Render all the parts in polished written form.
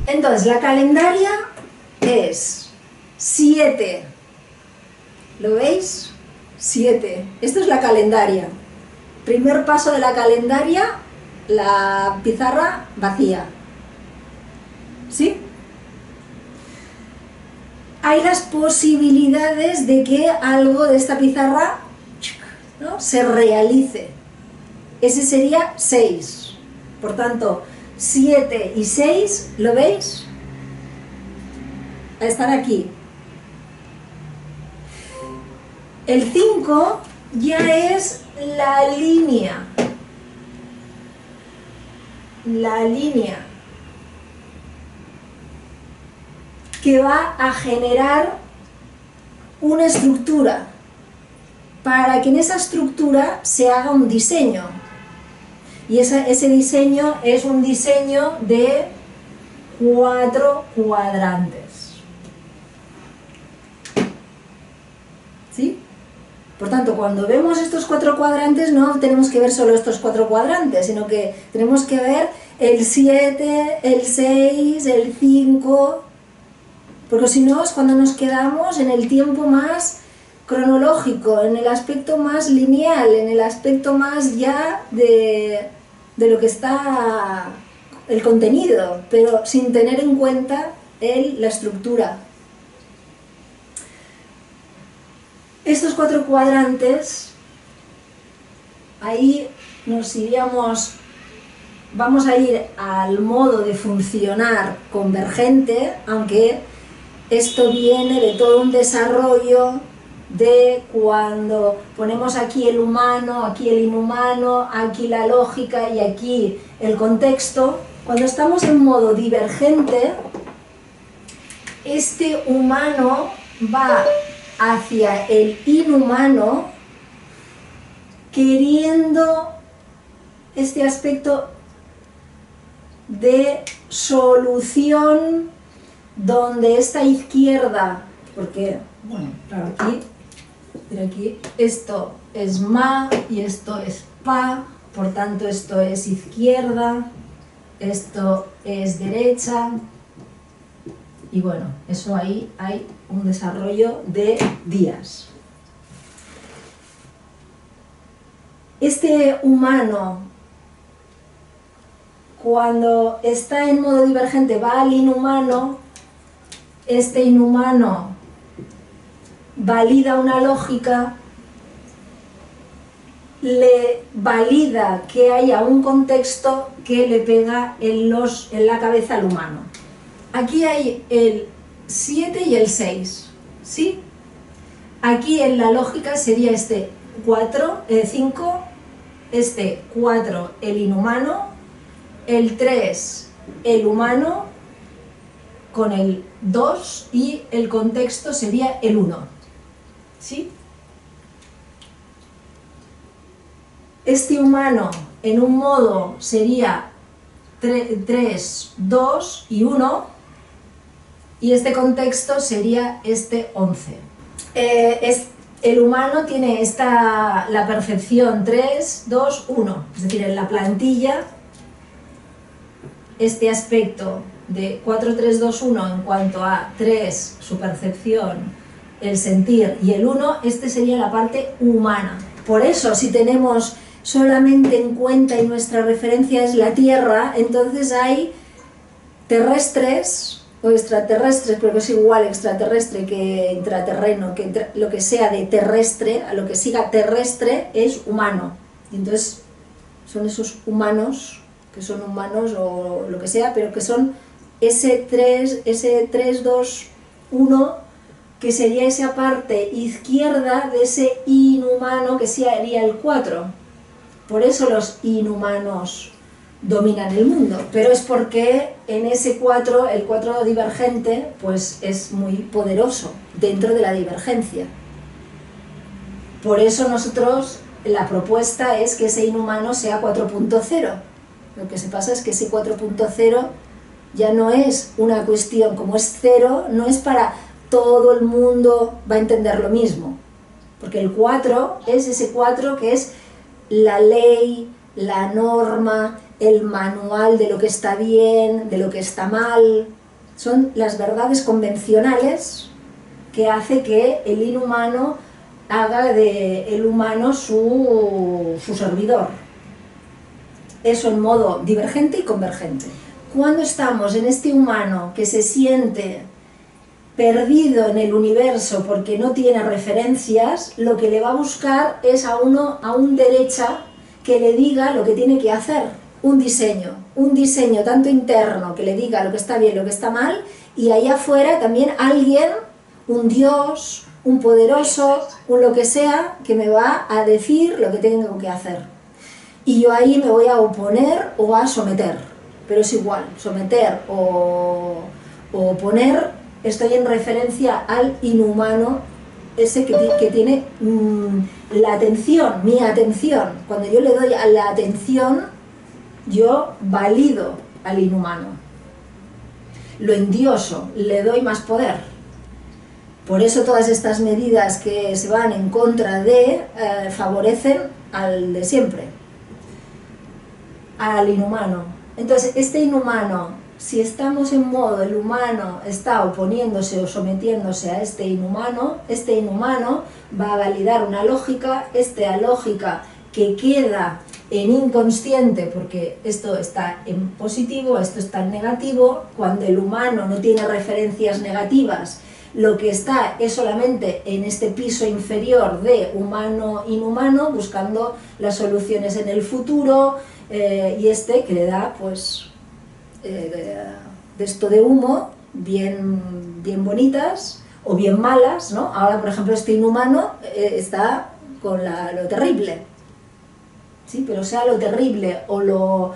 Entonces, la calendaria es 7. ¿Lo veis? 7. Esto es la calendaria. Primer paso de la calendaria, la pizarra vacía. ¿Sí? Hay las posibilidades de que algo de esta pizarra, ¿no?, se realice. Ese sería 6. Por tanto, 7 y 6, ¿lo veis? Están aquí. El 5 ya es la línea. La línea que va a generar una estructura para que en esa estructura se haga un diseño. Y ese diseño es un diseño de 4 cuadrantes. ¿Sí? Por tanto, cuando vemos estos 4 cuadrantes, no tenemos que ver solo estos 4 cuadrantes, sino que tenemos que ver el 7, el 6, el 5, porque si no es cuando nos quedamos en el tiempo más cronológico, en el aspecto más lineal, en el aspecto más ya de lo que está el contenido, pero sin tener en cuenta la estructura. Estos 4 cuadrantes, ahí nos iríamos, vamos a ir al modo de funcionar convergente, aunque esto viene de todo un desarrollo de cuando ponemos aquí el humano, aquí el inhumano, aquí la lógica y aquí el contexto. Cuando estamos en modo divergente, este humano va hacia el inhumano, queriendo este aspecto de solución donde esta izquierda, porque, bueno, claro, aquí esto es ma y esto es pa, por tanto esto es izquierda, esto es derecha, y bueno, eso ahí hay un desarrollo de días. Este humano, cuando está en modo divergente, va al inhumano. Este inhumano valida una lógica, le valida que haya un contexto que le pega en la cabeza al humano. Aquí hay el 7 y el 6, ¿sí? Aquí en la lógica sería este 4, 5, este 4 el inhumano, el 3 el humano, con el 2 y el contexto sería el 1, ¿sí? Este humano en un modo sería 3, 2 y 1, y este contexto sería este 11. El humano tiene la percepción 3, 2, 1, es decir, en la plantilla este aspecto de 4, 3, 2, 1 en cuanto a 3, su percepción, el sentir, y el 1, este sería la parte humana. Por eso, si tenemos solamente en cuenta y nuestra referencia es la Tierra, entonces hay terrestres o extraterrestres, pero que es igual extraterrestre que intraterreno, que lo que sea de terrestre, a lo que siga terrestre es humano. Y entonces son esos humanos, que son humanos o lo que sea, pero que son ese 3, 2, 1, que sería esa parte izquierda de ese inhumano que sería el 4. Por eso los inhumanos dominan el mundo, pero es porque en ese 4, el 4 divergente, pues es muy poderoso dentro de la divergencia. Por eso nosotros, la propuesta es que ese inhumano sea 4.0, Lo que se pasa es que ese 4.0 ya no es una cuestión, como es cero, no es para todo el mundo va a entender lo mismo. Porque el 4 es ese 4 que es la ley, la norma, el manual de lo que está bien, de lo que está mal. Son las verdades convencionales que hace que el inhumano haga del humano su servidor. Eso en modo divergente y convergente. Cuando estamos en este humano que se siente perdido en el universo porque no tiene referencias, lo que le va a buscar es a un derecha que le diga lo que tiene que hacer. Un diseño tanto interno que le diga lo que está bien, lo que está mal, y allá afuera también alguien, un Dios, un poderoso, un lo que sea, que me va a decir lo que tengo que hacer. Y yo ahí me voy a oponer o a someter, pero es igual, someter o oponer, estoy en referencia al inhumano, ese que tiene la atención, mi atención. Cuando yo le doy a la atención, yo valido al inhumano, lo endioso, le doy más poder. Por eso todas estas medidas que se van en contra de favorecen al de siempre, al inhumano. Entonces, este inhumano, si estamos en modo, el humano está oponiéndose o sometiéndose a este inhumano va a validar una lógica, esta lógica que queda en inconsciente, porque esto está en positivo, esto está en negativo. Cuando el humano no tiene referencias negativas, lo que está es solamente en este piso inferior de humano-inhumano, buscando las soluciones en el futuro, y que le da pues de esto de humo, bien bonitas o bien malas, ¿no? Ahora, por ejemplo, este inhumano está con lo terrible, ¿sí? Pero sea lo terrible o lo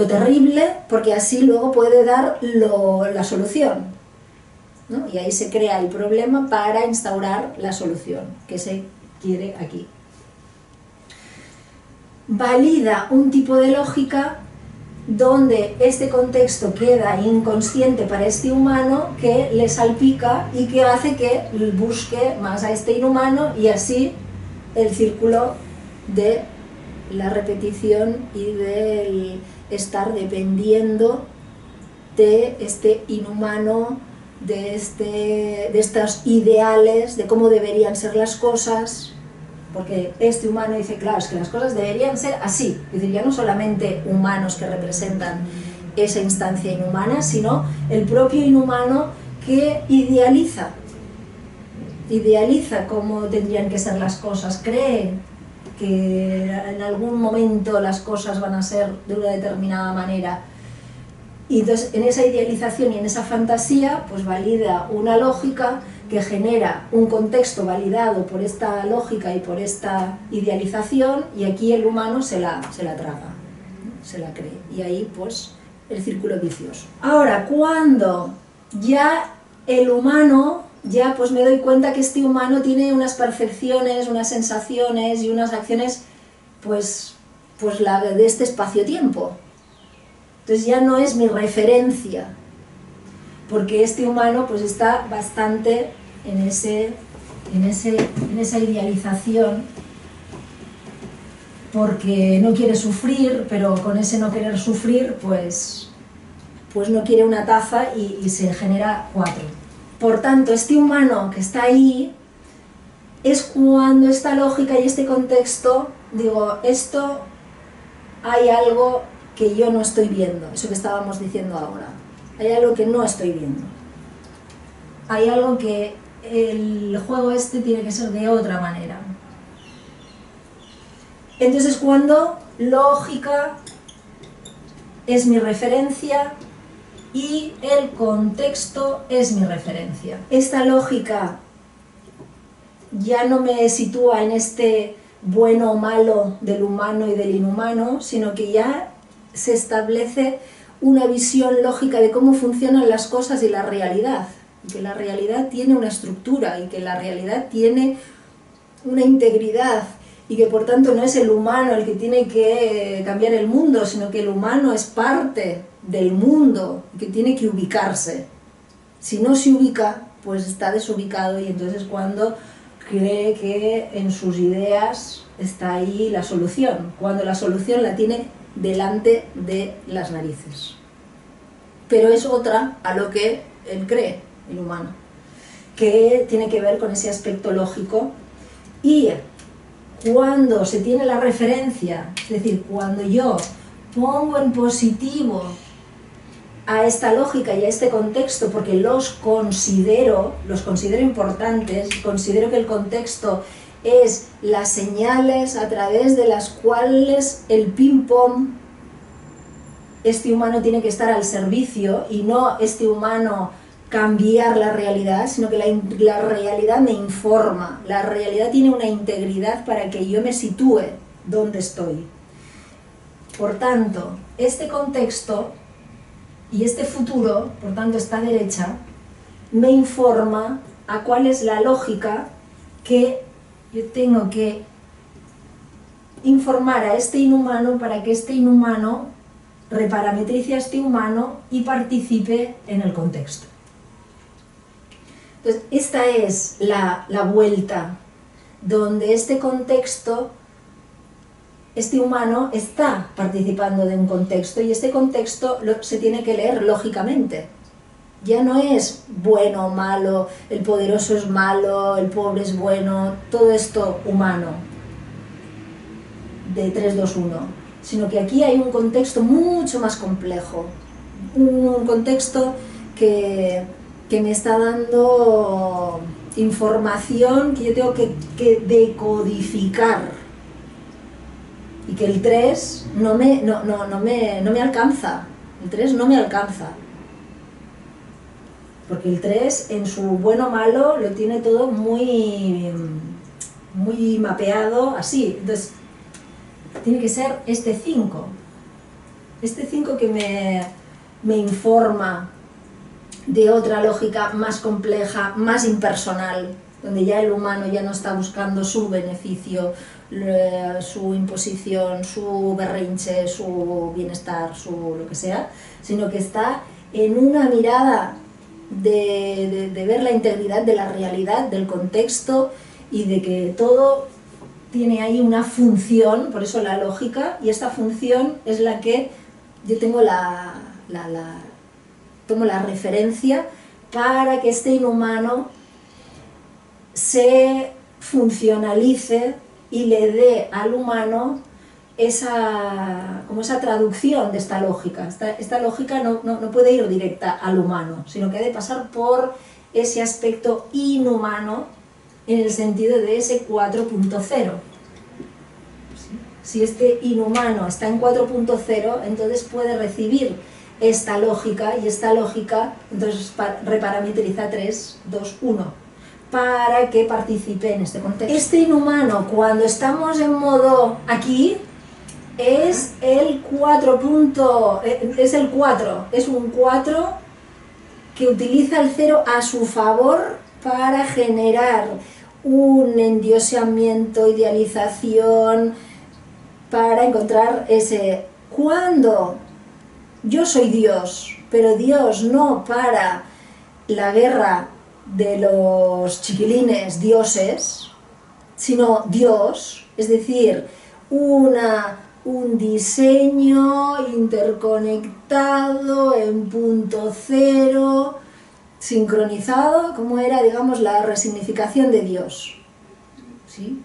terrible, porque así luego puede dar la solución, ¿no? Y ahí se crea el problema para instaurar la solución que se quiere aquí. Valida un tipo de lógica donde este contexto queda inconsciente para este humano, que le salpica y que hace que busque más a este inhumano, y así el círculo de la repetición y del estar dependiendo de este inhumano, de estos ideales, de cómo deberían ser las cosas. Porque este humano dice, claro, es que las cosas deberían ser así. Es decir, ya no solamente humanos que representan esa instancia inhumana, sino el propio inhumano que idealiza cómo tendrían que ser las cosas, cree que en algún momento las cosas van a ser de una determinada manera. Y entonces, en esa idealización y en esa fantasía, pues valida una lógica que genera un contexto validado por esta lógica y por esta idealización, y aquí el humano se la traga, se la cree, y ahí pues el círculo vicioso. Ahora, cuando ya el humano, ya pues me doy cuenta que este humano tiene unas percepciones, unas sensaciones y unas acciones pues la de este espacio-tiempo. Entonces ya no es mi referencia, porque este humano pues está bastante en esa idealización, porque no quiere sufrir, pero con ese no querer sufrir pues no quiere una taza y se genera 4. Por tanto, este humano que está ahí es cuando esta lógica y este contexto, digo, esto hay algo que yo no estoy viendo, eso que estábamos diciendo ahora. Hay algo que no estoy viendo. Hay algo que el juego este tiene que ser de otra manera. Entonces, cuando lógica es mi referencia y el contexto es mi referencia. Esta lógica ya no me sitúa en este bueno o malo del humano y del inhumano, sino que ya se establece una visión lógica de cómo funcionan las cosas y la realidad, y que la realidad tiene una estructura y que la realidad tiene una integridad y que por tanto no es el humano el que tiene que cambiar el mundo, sino que el humano es parte del mundo, que tiene que ubicarse. Si no se ubica, pues está desubicado, y entonces cuando cree que en sus ideas está ahí la solución, cuando la solución la tiene delante de las narices. Pero es otra a lo que él cree, el humano, que tiene que ver con ese aspecto lógico. Y cuando se tiene la referencia, es decir, cuando yo pongo en positivo a esta lógica y a este contexto, porque los considero importantes, considero que el contexto es las señales a través de las cuales el ping-pong, este humano tiene que estar al servicio, y no este humano cambiar la realidad, sino que la realidad me informa, la realidad tiene una integridad para que yo me sitúe donde estoy. Por tanto, este contexto y este futuro, por tanto esta derecha, me informa a cuál es la lógica que yo tengo que informar a este inhumano para que este inhumano reparametrice a este humano y participe en el contexto. Entonces, esta es la vuelta, donde este contexto, este humano está participando de un contexto, y este contexto se tiene que leer lógicamente. Ya no es bueno o malo, el poderoso es malo, el pobre es bueno, todo esto humano de 3, 2, 1, sino que aquí hay un contexto mucho más complejo, un contexto que me está dando información que yo tengo que decodificar, y que el 3 no me alcanza, el 3 no me alcanza, porque el 3 en su bueno o malo lo tiene todo muy mapeado así. Entonces tiene que ser este 5 que me informa de otra lógica más compleja, más impersonal, donde ya el humano ya no está buscando su beneficio, su imposición, su berrinche, su bienestar, su lo que sea, sino que está en una mirada de ver la integridad de la realidad, del contexto, y de que todo tiene ahí una función, por eso la lógica, y esta función es la que yo tengo tomo la referencia para que este inhumano se funcionalice y le dé al humano esa traducción de esta lógica. Esta lógica no puede ir directa al humano, sino que ha de pasar por ese aspecto inhumano, en el sentido de ese 4.0. Si este inhumano está en 4.0, entonces puede recibir esta lógica, y esta lógica entonces reparametriza 3, 2, 1, para que participe en este contexto. Este inhumano, cuando estamos en modo aquí, es el 4, es un 4 que utiliza el 0 a su favor para generar un endioseamiento, idealización, para encontrar ese... Cuando yo soy Dios, pero Dios no para la guerra de los chiquilines dioses, sino Dios, es decir, un diseño interconectado en punto cero, sincronizado, como era, digamos, la resignificación de Dios. ¿Sí?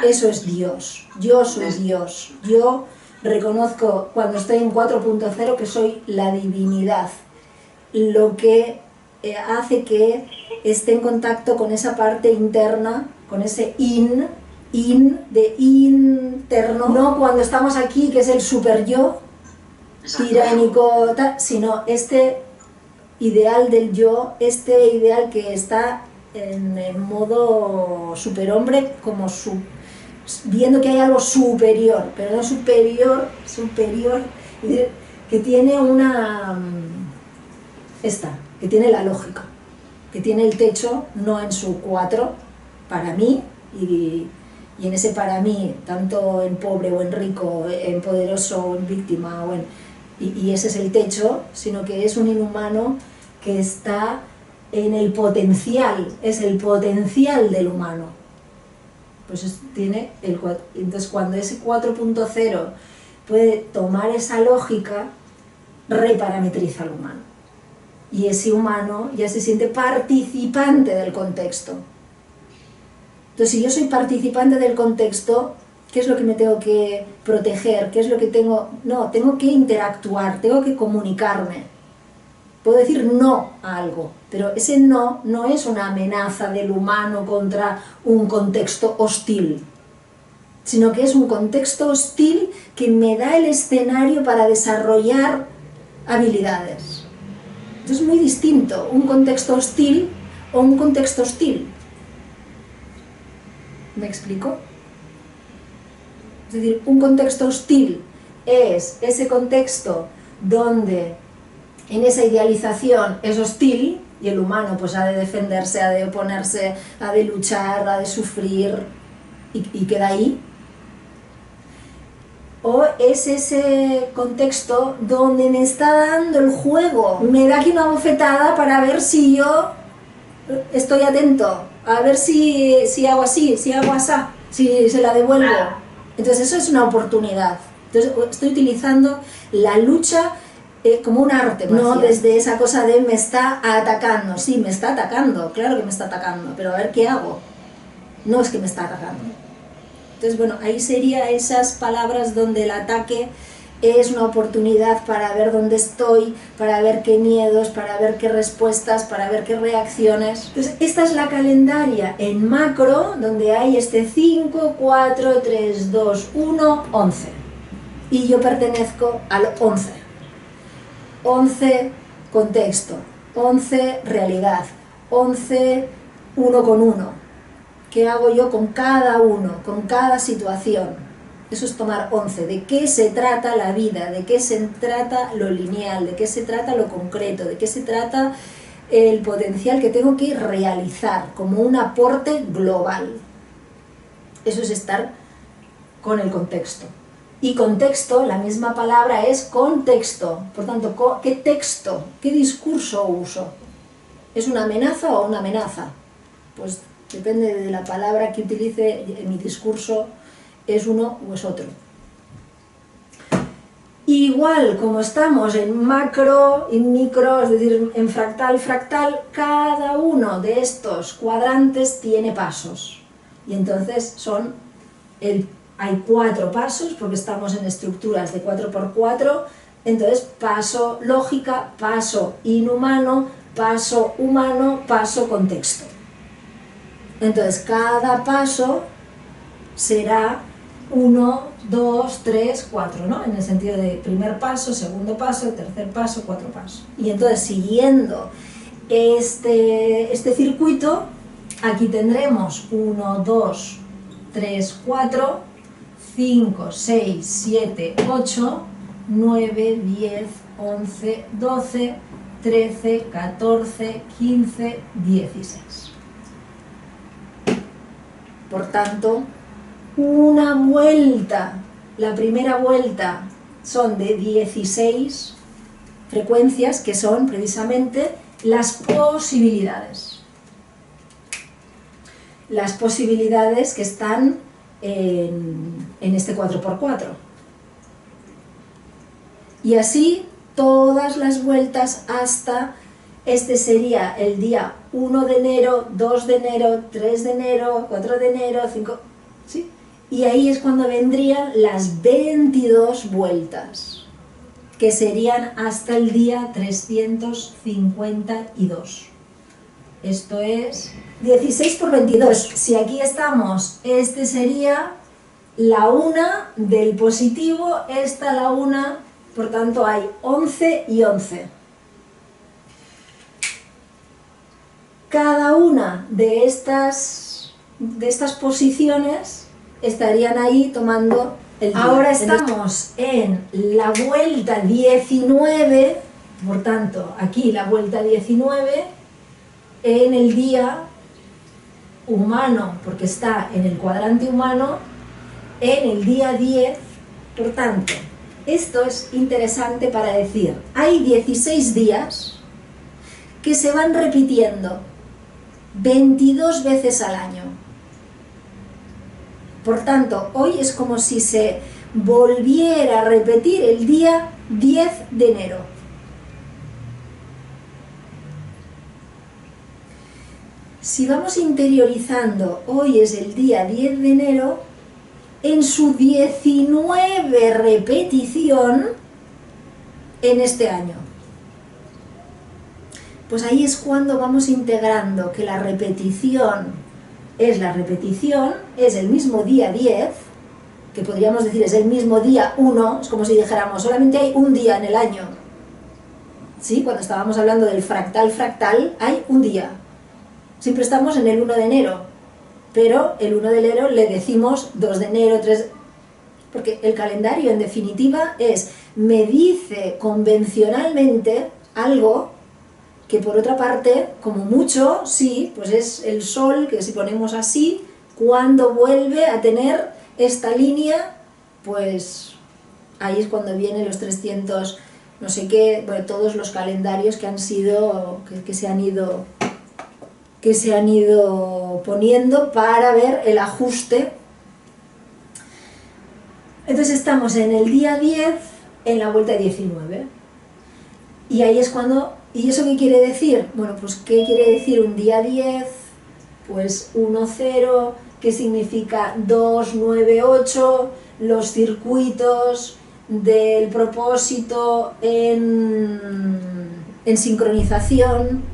Eso es Dios. Yo soy Dios. Yo reconozco cuando estoy en 4.0 que soy la divinidad, lo que hace que esté en contacto con esa parte interna, con ese de interno, no cuando estamos aquí, que es el super yo, tiránico, sino este ideal del yo, este ideal que está en el modo superhombre, como viendo que hay algo superior, pero no superior, que tiene que tiene la lógica, que tiene el techo no en su 4 para mí, y y en ese para mí, tanto en pobre o en rico, en poderoso o en víctima, y ese es el techo, sino que es un inhumano que está en el potencial, es el potencial del humano. Pues tiene entonces cuando ese 4.0 puede tomar esa lógica, reparametriza al humano. Y ese humano ya se siente participante del contexto. Entonces, si yo soy participante del contexto, ¿qué es lo que me tengo que proteger? ¿Qué es lo que tengo? No, tengo que interactuar, tengo que comunicarme. Puedo decir no a algo, pero ese no no es una amenaza del humano contra un contexto hostil, sino que es un contexto hostil que me da el escenario para desarrollar habilidades. Entonces es muy distinto un contexto hostil o un contexto hostil. ¿Me explico? Es decir, un contexto hostil es ese contexto donde en esa idealización es hostil y el humano pues ha de defenderse, ha de oponerse, ha de luchar, ha de sufrir y queda ahí. O es ese contexto donde me está dando el juego, me da aquí una bofetada para ver si yo estoy atento, a ver si hago así, si hago asá, si se la devuelvo. Entonces eso es una oportunidad. Entonces estoy utilizando la lucha como un arte marcial. No desde esa cosa de me está atacando. Sí, me está atacando, claro que me está atacando, pero a ver qué hago. No es que me está atacando. Entonces, bueno, ahí serían esas palabras donde el ataque es una oportunidad para ver dónde estoy, para ver qué miedos, para ver qué respuestas, para ver qué reacciones. Entonces, esta es la calendaria en macro, donde hay este 5, 4, 3, 2, 1, 11. Y yo pertenezco al 11. 11 contexto, 11 realidad, 11 uno con uno. ¿Qué hago yo con cada uno, con cada situación? Eso es tomar 11. ¿De qué se trata la vida? ¿De qué se trata lo lineal? ¿De qué se trata lo concreto? ¿De qué se trata el potencial que tengo que realizar como un aporte global? Eso es estar con el contexto. Y contexto, la misma palabra es contexto. Por tanto, ¿qué texto, qué discurso uso? ¿Es una amenaza o una amenaza? Pues depende de la palabra que utilice en mi discurso, es uno o es otro. Igual como estamos en macro y micro, es decir, en fractal, cada uno de estos cuadrantes tiene pasos. Y entonces hay 4 pasos, porque estamos en estructuras de 4×4, entonces paso lógica, paso inhumano, paso humano, paso contexto. Entonces cada paso será 1, 2, 3, 4, ¿no? En el sentido de primer paso, segundo paso, tercer paso, 4 pasos. Y entonces siguiendo este circuito, aquí tendremos 1, 2, 3, 4, 5, 6, 7, 8, 9, 10, 11, 12, 13, 14, 15, 16. Por tanto, una vuelta, la primera vuelta son de 16 frecuencias que son precisamente las posibilidades. Las posibilidades que están en este 4×4. Y así todas las vueltas hasta este sería el día 1 de enero, 2 de enero, 3 de enero, 4 de enero, 5... ¿sí? Y ahí es cuando vendrían las 22 vueltas, que serían hasta el día 352. Esto es 16 por 22. Si aquí estamos, este sería la una del positivo, esta la una, por tanto hay 11 y 11. Cada una de estas posiciones estarían ahí tomando el día. Ahora estamos en la vuelta 19, por tanto, aquí la vuelta 19, en el día humano, porque está en el cuadrante humano, en el día 10. Por tanto, esto es interesante para decir, hay 16 días que se van repitiendo 22 veces al año. Por tanto, hoy es como si se volviera a repetir el día 10 de enero. Si vamos interiorizando, hoy es el día 10 de enero, en su 19 repetición en este año. Pues ahí es cuando vamos integrando que la repetición es la repetición, es el mismo día 10, que podríamos decir es el mismo día 1, es como si dijéramos, solamente hay un día en el año. ¿Sí? Cuando estábamos hablando del fractal, hay un día. Siempre estamos en el 1 de enero, pero el 1 de enero le decimos 2 de enero, 3... Porque el calendario, en definitiva, me dice convencionalmente algo que, por otra parte, como mucho, sí, pues es el sol, que si ponemos así, cuando vuelve a tener esta línea, pues ahí es cuando vienen los 300, no sé qué, bueno, todos los calendarios que han sido, que se han ido poniendo para ver el ajuste. Entonces estamos en el día 10, en la vuelta 19. Y ahí es cuando... ¿Y eso qué quiere decir? Bueno, pues ¿qué quiere decir un día 10? Pues 1, 0, ¿qué significa 2, 9, 8? Los circuitos del propósito en sincronización,